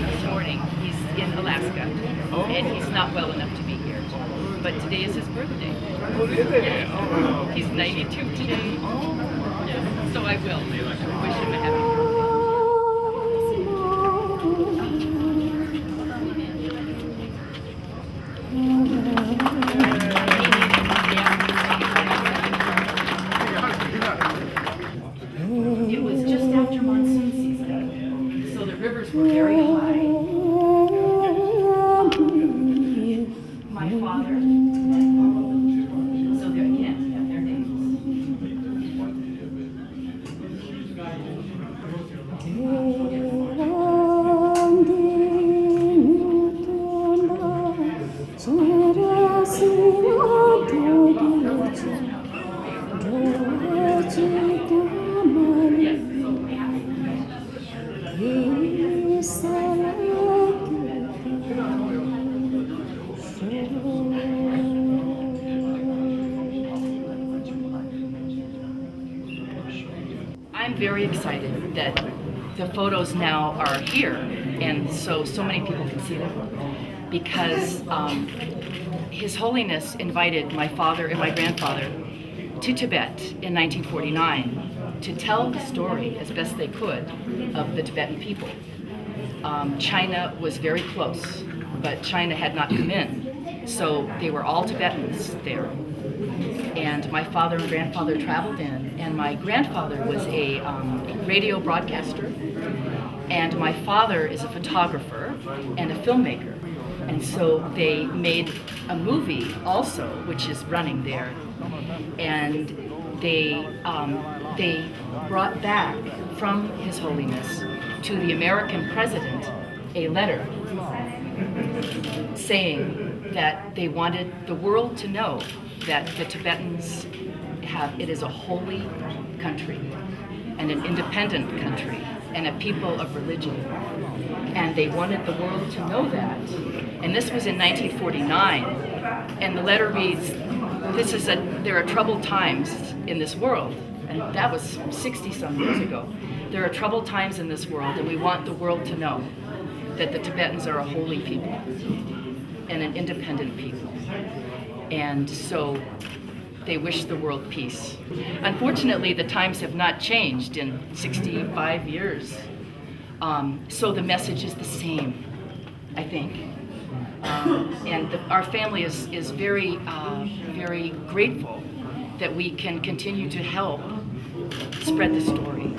this morning. He's in Alaska, and he's not well enough to be here. But today is his birthday. Oh, is it? Oh. He's 92 today. So I will wish him a happy birthday. It was just after monsoon season, so the rivers were very high. My father, so they again have their names. I'm very excited that the photos now are here, and so many people can see them, because His Holiness invited my father and my grandfather to Tibet in 1949 to tell the story as best they could of the Tibetan people. China was very close, but China had not come in, so they were all Tibetans there. And my father and grandfather traveled in, and my grandfather was a radio broadcaster, and my father is a photographer and a filmmaker. And so they made a movie also, which is running there, and they brought back from His Holiness to the American president a letter saying that they wanted the world to know that the Tibetans it is a holy country and an independent country and a people of religion. And they wanted the world to know that. And this was in 1949. And the letter reads, there are troubled times in this world. And that was 60 some years ago. There are troubled times in this world, and we want the world to know that the Tibetans are a holy people and an independent people. And so they wish the world peace. Unfortunately, the times have not changed in 65 years. So the message is the same, I think. And our family is very, very grateful that we can continue to help spread the story.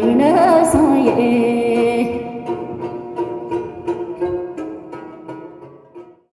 ይነሳዬ